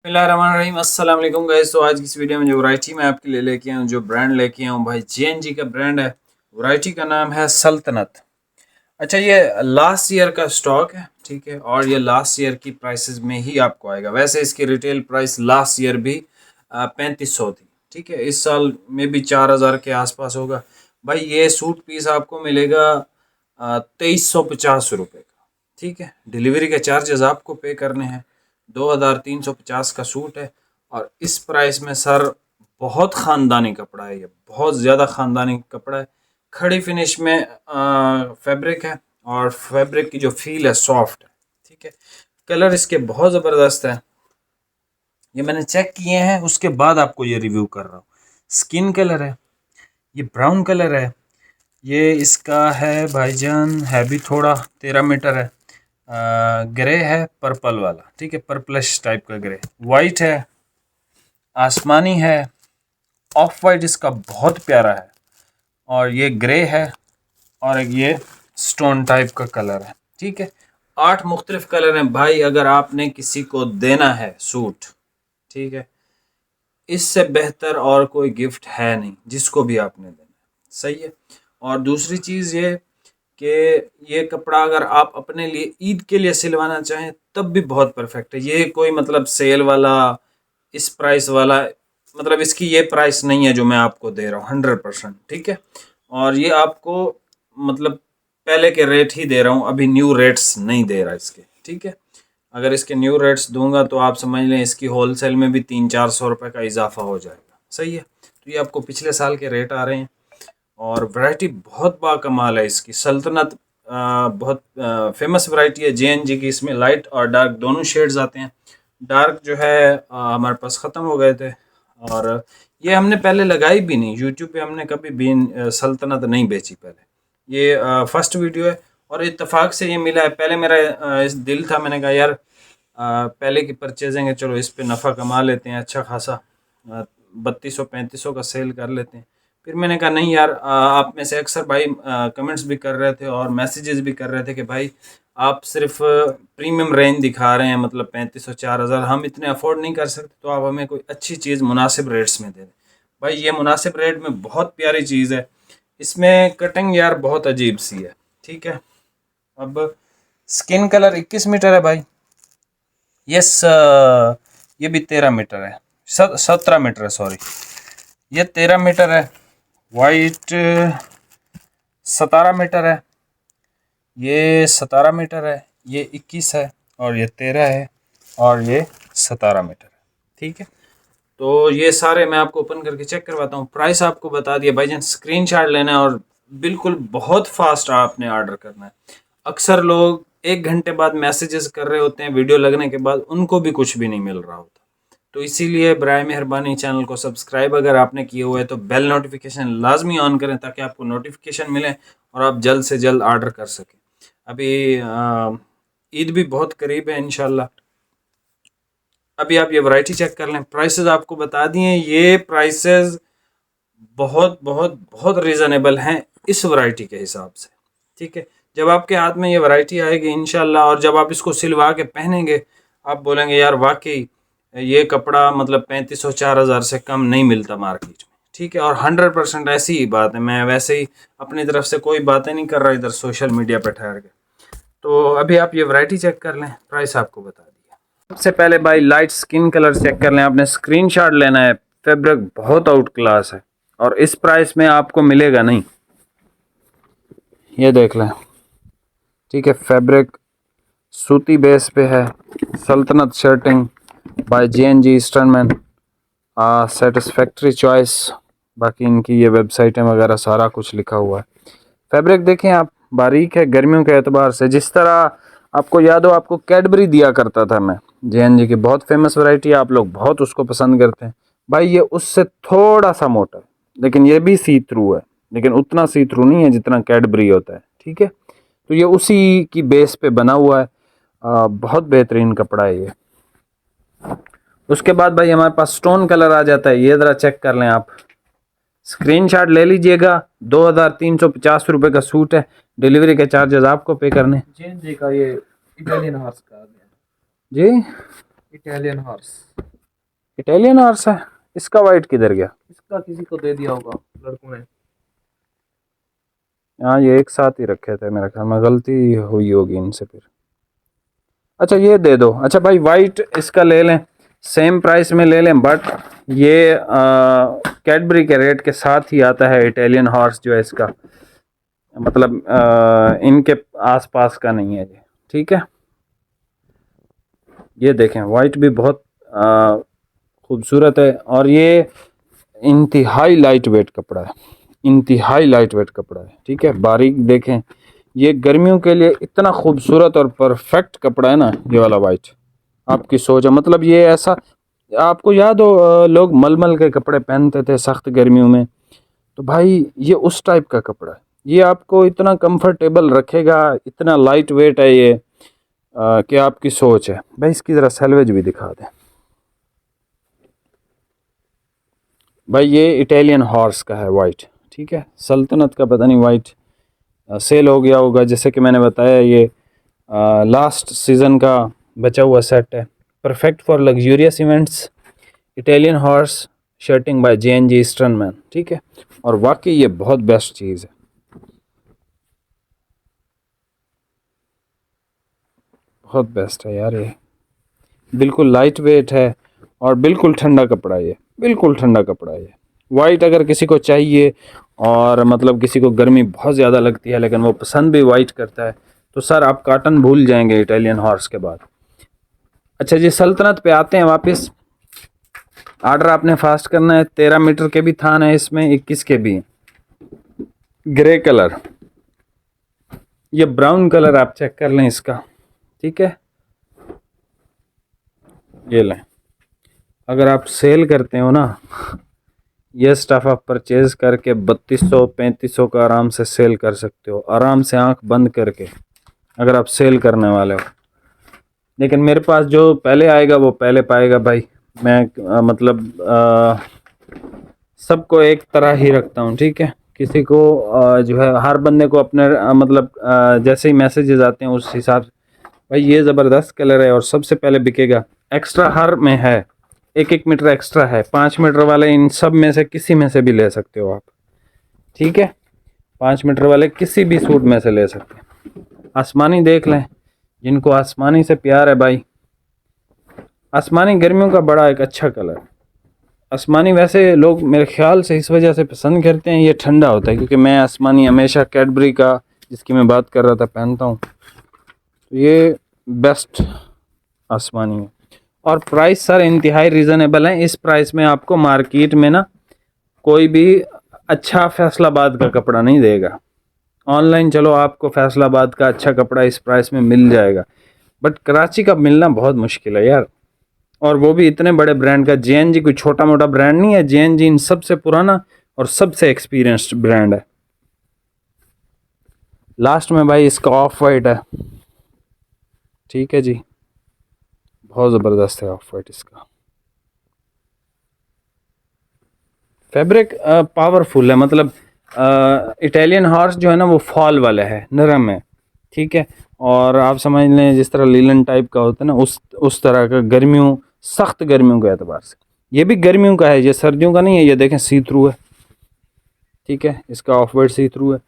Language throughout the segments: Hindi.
बिस्मिल्लाहिर्रहमानिर्रहीम अस्सलाम वालेकुम गाइस। तो आज की इस वीडियो में जो वैरायटी मैं आपके लिए लेके आया हूँ, जो ब्रांड लेके आया हूँ भाई, जेएनजी का ब्रांड है। वैरायटी का नाम है सल्तनत। अच्छा, ये लास्ट ईयर का स्टॉक है, ठीक है, और ये लास्ट ईयर की प्राइसेस में ही आपको आएगा। वैसे इसकी रिटेल प्राइस लास्ट ईयर भी 3500 थी, ठीक है। इस साल में भी 4000 के आसपास होगा भाई। ये सूट पीस आपको मिलेगा 2350 रुपये का, ठीक है। डिलीवरी के चार्जेस आपको पे करने हैं। 2350 का सूट है और इस प्राइस में सर बहुत ख़ानदानी कपड़ा है, ये बहुत ज़्यादा ख़ानदानी कपड़ा है। खड़ी फिनिश में फैब्रिक है और फैब्रिक की जो फील है सॉफ्ट है, ठीक है। कलर इसके बहुत ज़बरदस्त है, ये मैंने चेक किए हैं, उसके बाद आपको ये रिव्यू कर रहा हूँ। स्किन कलर है, ये ब्राउन कलर है, ये इसका है भाईजान, है भी थोड़ा 13 मीटर है। ग्रे है पर्पल वाला, ठीक है, पर्पलिश टाइप का ग्रे। वाइट है, आसमानी है, ऑफ वाइट इसका बहुत प्यारा है, और ये ग्रे है, और एक ये स्टोन टाइप का कलर है, ठीक है। 8 मुख्तलिफ कलर हैं भाई। अगर आपने किसी को देना है सूट, ठीक है, इससे बेहतर और कोई गिफ्ट है नहीं जिसको भी आपने देना है, सही है। और दूसरी चीज़ ये कि ये कपड़ा अगर आप अपने लिए ईद के लिए सिलवाना चाहें तब भी बहुत परफेक्ट है। ये कोई मतलब सेल वाला, इस प्राइस वाला, मतलब इसकी ये प्राइस नहीं है जो मैं आपको दे रहा हूँ 100%, ठीक है। और ये आपको मतलब पहले के रेट ही दे रहा हूँ, अभी न्यू रेट्स नहीं दे रहा इसके, ठीक है। अगर इसके न्यू रेट्स दूंगा तो आप समझ लें इसकी होलसेल में भी 300-400 रुपये का इजाफा हो जाएगा, सही है। तो ये आपको पिछले साल के रेट आ रहे हैं और वैरायटी बहुत बाकमाल है इसकी। सल्तनत बहुत फेमस वैरायटी है जेएनजी की। इसमें लाइट और डार्क दोनों शेड्स आते हैं। डार्क जो है हमारे पास ख़त्म हो गए थे, और ये हमने पहले लगाई भी नहीं यूट्यूब पे, हमने कभी भी सल्तनत नहीं बेची पहले। ये फर्स्ट वीडियो है और इत्तेफाक से ये मिला है। पहले मेरा इस दिल था, मैंने कहा यार पहले की परचेजिंग है, चलो इस पे नफ़ा कमा लेते हैं अच्छा खासा, 3200-3500 का सेल कर लेते हैं। फिर मैंने कहा नहीं यार, आप में से अक्सर भाई कमेंट्स भी कर रहे थे और मैसेजेस भी कर रहे थे कि भाई आप सिर्फ प्रीमियम रेंज दिखा रहे हैं, मतलब 3500-4000 हम इतने अफोर्ड नहीं कर सकते, तो आप हमें कोई अच्छी चीज़ मुनासिब रेट्स में दे दें। भाई ये मुनासिब रेट में बहुत प्यारी चीज़ है। इसमें कटिंग यार बहुत अजीब सी है, ठीक है। अब स्किन कलर 21 मीटर है भाई। यस, ये भी 13 मीटर है, 17 मीटर है, सॉरी, ये 13 मीटर है। वाइट 17 मीटर है, ये 17 मीटर है, ये 21 है, और ये 13 है, और ये 17 मीटर है, ठीक है। तो ये सारे मैं आपको ओपन करके चेक करवाता हूँ। प्राइस आपको बता दिया भाईजान, स्क्रीनशॉट लेना है और बिल्कुल बहुत फास्ट आपने ऑर्डर करना है। अक्सर लोग 1 घंटे बाद मैसेजेस कर रहे होते हैं वीडियो लगने के बाद, उनको भी कुछ भी नहीं मिल रहा होता। तो इसीलिए बराए मेहरबानी चैनल को सब्सक्राइब अगर आपने किए हुए है तो बेल नोटिफिकेशन लाजमी ऑन करें ताकि आपको नोटिफिकेशन मिले और आप जल्द से जल्द ऑर्डर कर सकें। अभी ईद भी बहुत करीब है इंशाल्लाह। अभी आप ये वैरायटी चेक कर लें, प्राइसेस आपको बता दिए। ये प्राइसेस बहुत बहुत बहुत रीज़नेबल हैं इस वैरायटी के हिसाब से, ठीक है। जब आपके हाथ में ये वैरायटी आएगी इंशाल्लाह, और जब आप इसको सिलवा के पहनेंगे, आप बोलेंगे यार वाकई ये कपड़ा मतलब 3500-4000 से कम नहीं मिलता मार्केट में, ठीक है। और 100% ऐसी ही बात है। मैं वैसे ही अपनी तरफ से कोई बातें नहीं कर रहा इधर सोशल मीडिया पर ठहर के। तो अभी आप ये वैरायटी चेक कर लें, प्राइस आपको बता दिया। सबसे पहले भाई लाइट स्किन कलर चेक कर लें, आपने स्क्रीनशॉट लेना है। फैब्रिक बहुत आउट क्लास है और इस प्राइस में आपको मिलेगा नहीं, ये देख लें, ठीक है। फैब्रिक सूती बेस पे है। सल्तनत shirting by JNG Easternman, satisfactory choice, बाकी इनकी ये वेबसाइटें वगैरह सारा कुछ लिखा हुआ है। फैब्रिक देखें आप, बारीक है गर्मियों के एतबार से। जिस तरह आपको याद हो, आपको कैडबरी दिया करता था मैं, जेएनजी की बहुत फेमस वैरायटी है, आप लोग बहुत उसको पसंद करते हैं भाई। ये उससे थोड़ा सा मोटा है, लेकिन ये भी सी थ्रू है, लेकिन उतना सी थ्रू नहीं है जितना कैडबरी होता है, ठीक है। तो ये उसी की बेस पे बना हुआ है। बहुत बेहतरीन कपड़ा है ये। उसके बाद भाई हमारे पास स्टोन कलर आ जाता है, ये ज़रा चेक कर लें आप, स्क्रीनशॉट ले लीजिएगा। 2350 रुपये का सूट है, डिलीवरी के चार्जेस आपको पे करने। जी का ये इटालियन हॉर्स का आ गया जी, इटालियन हॉर्स। इटालियन हॉर्स है, इसका वाइट किधर गया? इसका किसी को दे दिया होगा लड़कों ने। हाँ ये एक साथ ही रखे थे, मेरे ख्याल में गलती हुई होगी इनसे फिर। अच्छा ये दे दो। अच्छा भाई वाइट इसका ले लें, सेम प्राइस में ले लें, बट ये कैडबरी के रेट के साथ ही आता है। इटालियन हॉर्स जो है इसका मतलब इनके आसपास का नहीं है ये, ठीक है। ये देखें वाइट भी बहुत खूबसूरत है, और ये इंतहाई लाइट वेट कपड़ा है, इंतहाई लाइट वेट कपड़ा है, ठीक है। बारीक देखें, ये गर्मियों के लिए इतना खूबसूरत और परफेक्ट कपड़ा है ना ये वाला वाइट। आपकी सोच है, मतलब ये ऐसा, आपको याद हो लोग मलमल के कपड़े पहनते थे सख्त गर्मियों में, तो भाई ये उस टाइप का कपड़ा है। ये आपको इतना कंफर्टेबल रखेगा, इतना लाइट वेट है ये कि आपकी सोच है। भाई इसकी ज़रा सैलवेज भी दिखा दें। भाई ये इटालियन हॉर्स का है वाइट, ठीक है। सल्तनत का पता नहीं वाइट सेल हो गया होगा, जैसे कि मैंने बताया ये लास्ट सीज़न का बचा हुआ सेट है। Perfect for luxurious events, Italian horse shirting by JNG Easternman, ठीक है। और वाकई ये बहुत बेस्ट चीज़ है, बहुत बेस्ट है यार ये। बिल्कुल लाइट वेट है और बिल्कुल ठंडा कपड़ा है ये, बिल्कुल ठंडा कपड़ा है ये। वाइट अगर किसी को चाहिए और मतलब किसी को गर्मी बहुत ज़्यादा लगती है लेकिन वो पसंद भी वाइट करता है, तो सर आप कॉटन भूल जाएंगे इटालियन हॉर्स के बाद। अच्छा जी सल्तनत पे आते हैं वापस। आर्डर आपने फास्ट करना है। 13 मीटर के भी थान है इसमें, 21 के भी। ग्रे कलर, ये ब्राउन कलर आप चेक कर लें इसका, ठीक है। ये लें, अगर आप सेल करते हो ना, ये स्टफ आप परचेज करके 3200-3500 का आराम से सेल कर सकते हो, आराम से आंख बंद करके, अगर आप सेल करने वाले हो। लेकिन मेरे पास जो पहले आएगा वो पहले पाएगा भाई। मैं सबको एक तरह ही रखता हूँ, ठीक है। किसी को जो है हर बंदे को अपने जैसे ही मैसेजेस आते हैं उस हिसाब से, भाई ये ज़बरदस्त कलर है और सबसे पहले बिकेगा। एक्स्ट्रा हर में है, 1-1 मीटर एक्स्ट्रा है। 5 मीटर वाले इन सब में से किसी में से भी ले सकते हो आप, ठीक है। 5 मीटर वाले किसी भी सूट में से ले सकते हैं। आसमानी देख लें, जिनको आसमानी से प्यार है भाई, आसमानी गर्मियों का बड़ा एक अच्छा कलर। आसमानी वैसे लोग मेरे ख्याल से इस वजह से पसंद करते हैं, ये ठंडा होता है, क्योंकि मैं आसमानी हमेशा कैडबरी का, जिसकी मैं बात कर रहा था, पहनता हूँ। तो ये बेस्ट आसमानी है। और प्राइस सर इंतहाई रीज़नेबल है। इस प्राइस में आपको मार्केट में ना कोई भी अच्छा फैसलाबाद का कपड़ा नहीं देगा। ऑनलाइन चलो आपको फैसलाबाद का अच्छा कपड़ा इस प्राइस में मिल जाएगा, बट कराची का मिलना बहुत मुश्किल है यार। और वो भी इतने बड़े ब्रांड का। JNG कोई छोटा मोटा ब्रांड नहीं है, JNG इन सबसे पुराना और सबसे एक्सपीरियंस्ड ब्रांड है। लास्ट में भाई इसका ऑफ वाइट है, ठीक है जी, बहुत ज़बरदस्त है ऑफ वाइट। इसका फैब्रिक पावरफुल है, मतलब इटालियन हॉर्स जो है ना वो फॉल वाला है, नरम है, ठीक है। और आप समझ लें जिस तरह लीलन टाइप का होता है ना, उस तरह का, गर्मियों, सख्त गर्मियों के एतबार से। ये भी गर्मियों का है, ये सर्दियों का नहीं है। ये देखें सी थ्रू है, ठीक है, इसका ऑफ वाइट सी थ्रू है,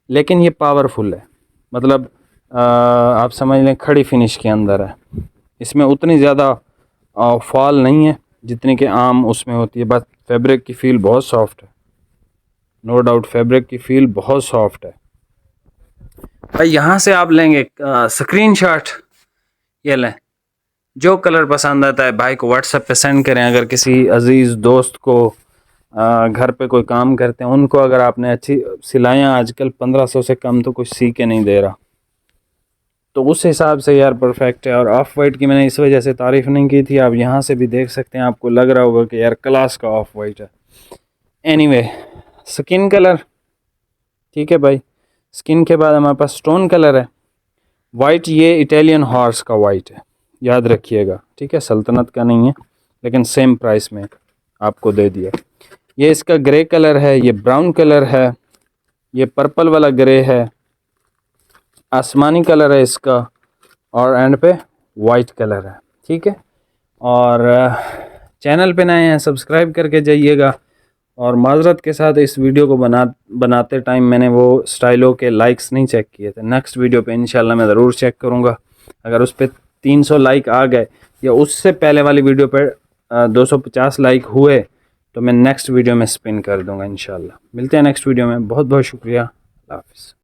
लेकिन ये पावरफुल है। मतलब आप समझ लें खड़ी फिनिश के अंदर है। इसमें उतनी ज़्यादा फॉल नहीं है जितनी कि आम उसमें होती है। बस फैब्रिक की फ़ील बहुत सॉफ्ट है, नो डाउट फैब्रिक की फ़ील बहुत सॉफ्ट है भाई। यहाँ से आप लेंगे स्क्रीनशॉट, ये लें, जो कलर पसंद आता है भाई को व्हाट्सएप पे सेंड करें। अगर किसी अजीज़ दोस्त को घर पे कोई काम करते हैं उनको अगर आपने अच्छी सिलाइयाँ, आजकल 1500 से कम तो कुछ सी के नहीं दे रहा, तो उस हिसाब से यार परफेक्ट है। और ऑफ वाइट की मैंने इस वजह से तारीफ़ नहीं की थी, आप यहाँ से भी देख सकते हैं, आपको लग रहा होगा कि यार क्लास का ऑफ वाइट है। एनीवे, स्किन कलर, ठीक है भाई। स्किन के बाद हमारे पास स्टोन कलर है। वाइट ये इटालियन हॉर्स का वाइट है, याद रखिएगा, ठीक है। सल्तनत का नहीं है, लेकिन सेम प्राइस में आपको दे दिया। ये इसका ग्रे कलर है, ये ब्राउन कलर है, ये पर्पल वाला ग्रे है, आसमानी कलर है इसका, और एंड पे वाइट कलर है, ठीक है। और चैनल पे नए हैं सब्सक्राइब करके जाइएगा। और माजरत के साथ इस वीडियो को बनाते टाइम मैंने वो स्टाइलो के लाइक्स नहीं चेक किए थे। नेक्स्ट वीडियो पे इंशाल्लाह मैं ज़रूर चेक करूँगा। अगर उस पर 300 लाइक आ गए या उससे पहले वाली वीडियो पे 250 लाइक हुए तो मैं नेक्स्ट वीडियो में स्पिन कर दूँगा इंशाल्लाह। मिलते हैं नेक्स्ट वीडियो में। बहुत बहुत शुक्रिया। अल्लाह हाफ़िज़।